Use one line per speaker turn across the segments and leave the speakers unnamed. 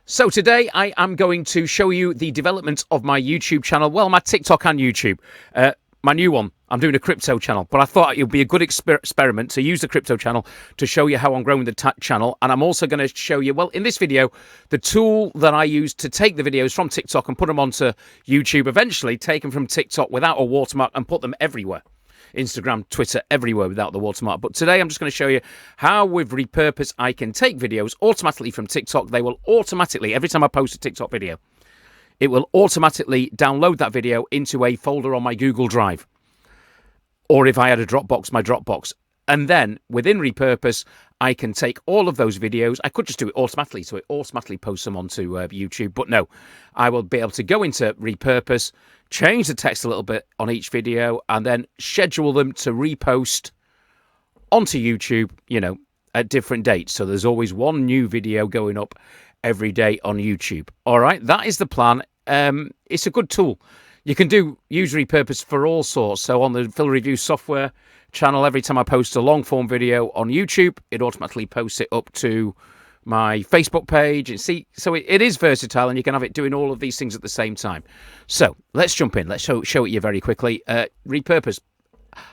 So today I am going to show you the development of my YouTube channel. Well, my TikTok and YouTube. My new one. I'm doing a crypto channel, but I thought it would be a good experiment to use the crypto channel to show you how I'm growing the channel. And I'm also going to show you, well, in this video, the tool that I use to take the videos from TikTok and put them onto YouTube, eventually take them from TikTok without a watermark and put them everywhere. Instagram, Twitter, everywhere without the watermark. But today I'm just going to show you how with repurpose I can take videos automatically from TikTok. They will automatically, every time I post a TikTok video, it will automatically download that video into a folder on my Google Drive. Or if I had a Dropbox, my Dropbox. And then within repurpose, I can take all of those videos. I could just do it automatically, so it automatically posts them onto YouTube. But no, I will be able to go into repurpose, change the text a little bit on each video, and then schedule them to repost onto YouTube, you know, at different dates. So there's always one new video going up every day on YouTube. All right, that is the plan. It's a good tool. You can use repurpose for all sorts. So on the Phil Review software channel, every time I post a long form video on YouTube, it automatically posts it up to my Facebook page. And see, so it is versatile, and you can have it doing all of these things at the same time. So let's jump in. Let's show it you very quickly. Repurpose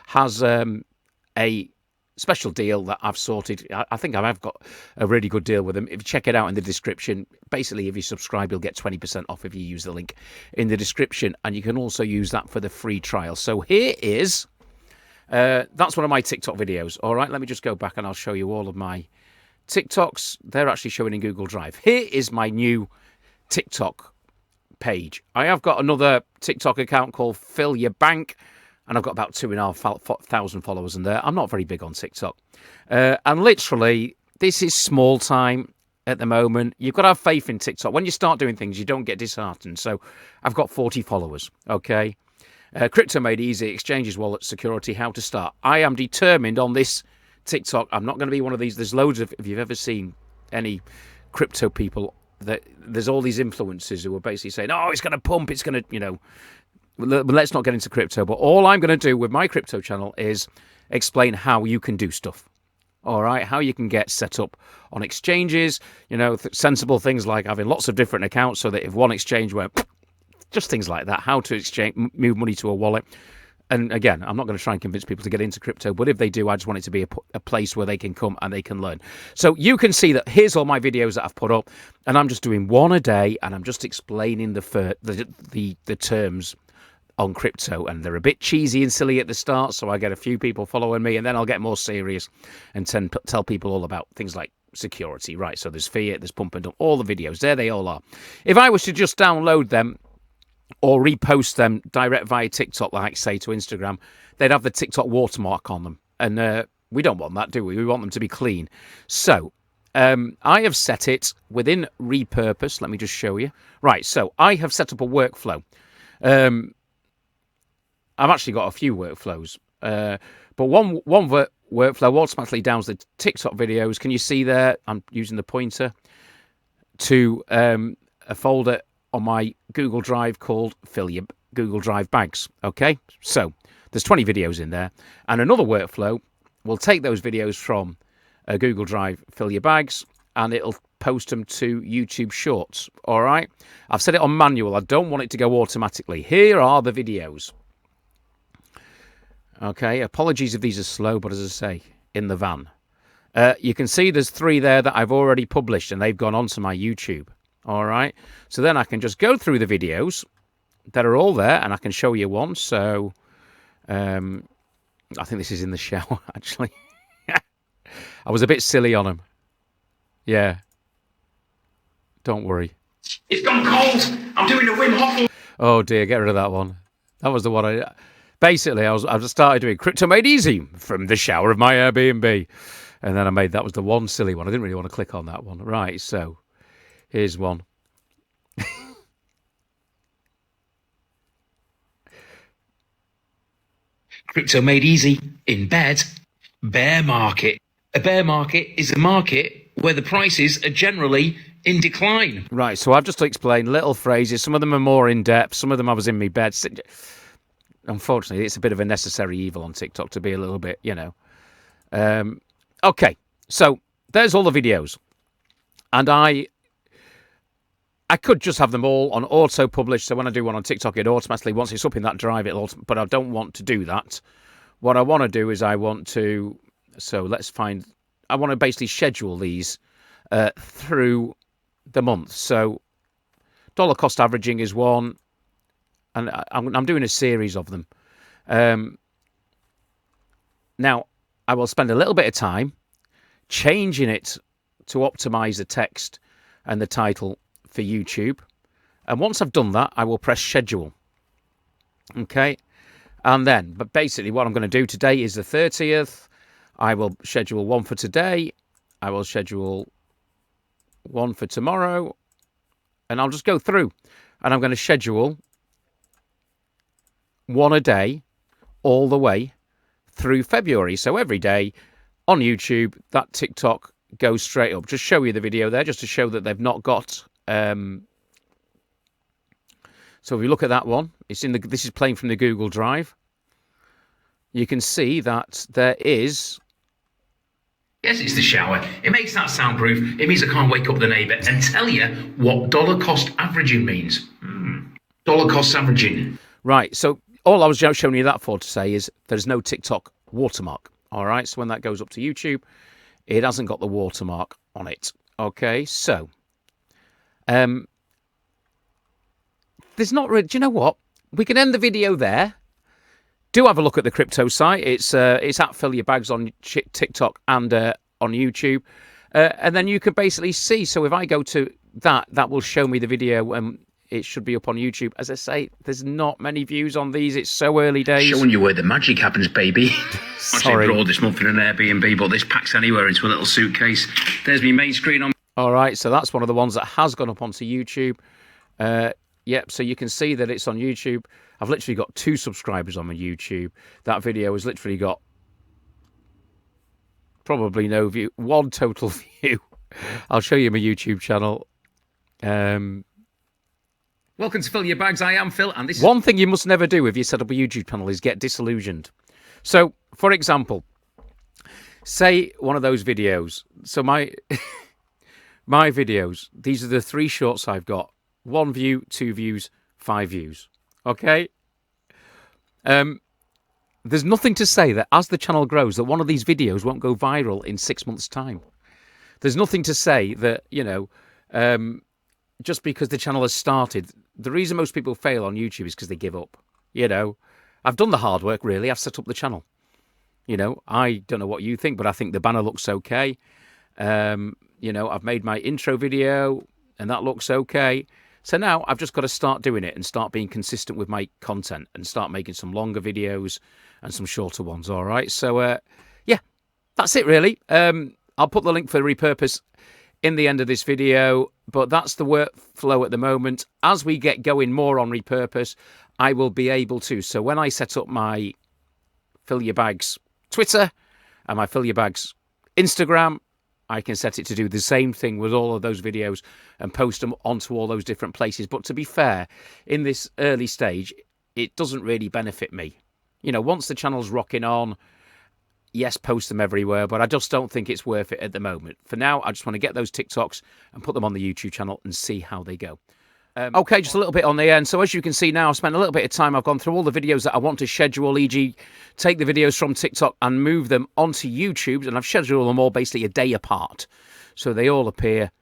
has a special deal that I've sorted. I think I've got a really good deal with them. If you check it out in the description, basically if you subscribe, you'll get 20% off if you use the link in the description, and you can also use that for the free trial. So here is, that's one of my TikTok videos. All right, let me just go back and I'll show you all of my TikToks. They're actually showing in Google Drive. Here is my new TikTok page. I have got another TikTok account called Fill Your Bank, and I've got about 2,500 followers in there. I'm not very big on TikTok. And literally, this is small time at the moment. You've got to have faith in TikTok. When you start doing things, you don't get disheartened. So I've got 40 followers, okay? Crypto made easy, exchanges, wallet, security, how to start. I am determined on this TikTok. I'm not going to be one of these. There's loads of, if you've ever seen any crypto people, there's all these influencers who are basically saying, oh, it's going to pump, it's going to, you know, let's not get into crypto. But all I'm going to do with my crypto channel is explain how you can do stuff. All right, how you can get set up on exchanges, you know, sensible things like having lots of different accounts so that if one exchange went, just things like that, how to exchange, move money to a wallet. And again, I'm not going to try and convince people to get into crypto, but if they do, I just want it to be a place where they can come and they can learn. So you can see that here's all my videos that I've put up, and I'm just doing one a day, and I'm just explaining the terms on crypto, and they're a bit cheesy and silly at the start, so I get a few people following me, and then I'll get more serious and tell people all about things like security. Right, so there's fiat, there's pump and dump, all the videos, there they all are. If I was to just download them or repost them direct via TikTok, like say to Instagram, they'd have the TikTok watermark on them, and we don't want that, do we? We want them to be clean. So I have set it within repurpose. Let me just show you. Right, so I have set up a workflow. I've actually got a few workflows, but one workflow automatically downloads the TikTok videos. Can you see there? I'm using the pointer to a folder on my Google Drive called Fill Your Google Drive Bags. Okay, so there's 20 videos in there, and another workflow will take those videos from Google Drive Fill Your Bags, and it'll post them to YouTube Shorts. All right, I've set it on manual. I don't want it to go automatically. Here are the videos. Okay, apologies if these are slow, but as I say, in the van. You can see there's 3 there that I've already published, and they've gone onto my YouTube. All right, so then I can just go through the videos that are all there, and I can show you one. So I think this is in the shower, actually. I was a bit silly on them. Yeah. Don't worry.
It's gone cold. I'm doing a Wim Hof.
Oh, dear, get rid of that one. That was the one I... Basically, I just started doing Crypto Made Easy from the shower of my Airbnb. And then that was the one silly one. I didn't really want to click on that one. Right, so here's one.
Crypto Made Easy in bed. Bear market. A bear market is a market where the prices are generally in decline.
Right, so I've just explained little phrases. Some of them are more in-depth. Some of them I was in my bed. Unfortunately, it's a bit of a necessary evil on TikTok to be a little bit, you know. Okay, so there's all the videos. And I I could just have them all on auto-publish, so when I do one on TikTok, it automatically, once it's up in that drive, but I don't want to do that. What I want to do is I want to basically schedule these through the month. So dollar cost averaging is one, and I'm doing a series of them. Now, I will spend a little bit of time changing it to optimize the text and the title for YouTube. And once I've done that, I will press schedule. Okay. And then, but basically what I'm going to do today is the 30th. I will schedule one for today. I will schedule one for tomorrow. And I'll just go through. And I'm going to schedule one a day all the way through February. So every day on YouTube, that TikTok goes straight up. Just show you the video there, just to show that they've not got... So if you look at that one, this is playing from the Google Drive. You can see that there is...
Yes, it's the shower. It makes that soundproof. It means I can't wake up the neighbour and tell you what dollar cost averaging means. Dollar cost averaging.
Right, so all I was showing you that for to say is there's no TikTok watermark. All right, so when that goes up to YouTube, it hasn't got the watermark on it. Okay, so... there's not really... Do you know what? We can end the video there. Do have a look at the crypto site. It's at Fill Your Bags on TikTok and on YouTube. And then you can basically see. So if I go to that will show me the video and it should be up on YouTube. As I say, there's not many views on these. It's so early days.
Showing you where the magic happens, baby.
Sorry.
I brought this month in an Airbnb, but this packs anywhere into a little suitcase. There's my main screen on.
All right, so that's one of the ones that has gone up onto YouTube. Yep, so you can see that it's on YouTube. I've literally got 2 subscribers on my YouTube. That video has literally got probably no view, 1 total view. I'll show you my YouTube channel.
Welcome to Fill Your Bags. I am Phil, and this is...
One thing you must never do if you set up a YouTube channel is get disillusioned. So, for example, say one of those videos. So my videos, these are the 3 shorts I've got. 1 view, 2 views, 5 views. Okay? There's nothing to say that as the channel grows, that one of these videos won't go viral in 6 months' time. There's nothing to say that, just because the channel has started. The reason most people fail on YouTube is because they give up. I've done the hard work, really. I've set up the channel. I don't know what you think, but I think the banner looks okay. I've made my intro video, and that looks okay. So now I've just got to start doing it and start being consistent with my content and start making some longer videos and some shorter ones, all right? So, yeah, that's it, really. I'll put the link for Repurpose in the end of this video, but that's the workflow at the moment. As we get going more on Repurpose, I will be able to. So when I set up my Fill Your Bags Twitter and my Fill Your Bags Instagram, I can set it to do the same thing with all of those videos and post them onto all those different places. But to be fair, in this early stage, it doesn't really benefit me. Once the channel's rocking on, yes, post them everywhere, but I just don't think it's worth it at the moment. For now, I just want to get those TikToks and put them on the YouTube channel and see how they go. Okay, just a little bit on the end. So as you can see now, I've spent a little bit of time. I've gone through all the videos that I want to schedule, e.g. take the videos from TikTok and move them onto YouTube. And I've scheduled them all basically a day apart. So they all appear,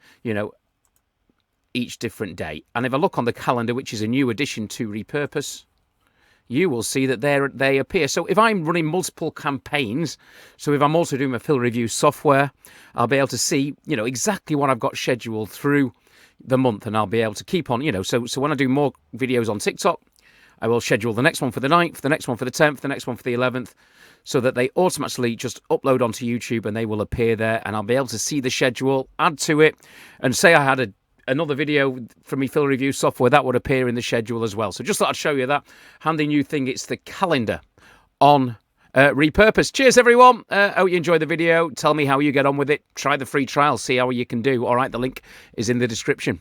each different day. And if I look on the calendar, which is a new addition to Repurpose, you will see that they appear. So if I'm running multiple campaigns, so if I'm also doing my Fill Review software, I'll be able to see, exactly what I've got scheduled through the month, and I'll be able to keep on, so when I do more videos on TikTok, I will schedule the next one for the 9th, the next one for the 10th, the next one for the 11th, so that they automatically just upload onto YouTube and they will appear there, and I'll be able to see the schedule, add to it, and say I had another video from me Fill Review software, that would appear in the schedule as well. So just thought I'd show you that handy new thing. It's the calendar on Repurpose. Cheers, everyone. Hope you enjoyed the video. Tell me how you get on with it. Try the free trial. See how you can do. All right, the link is in the description.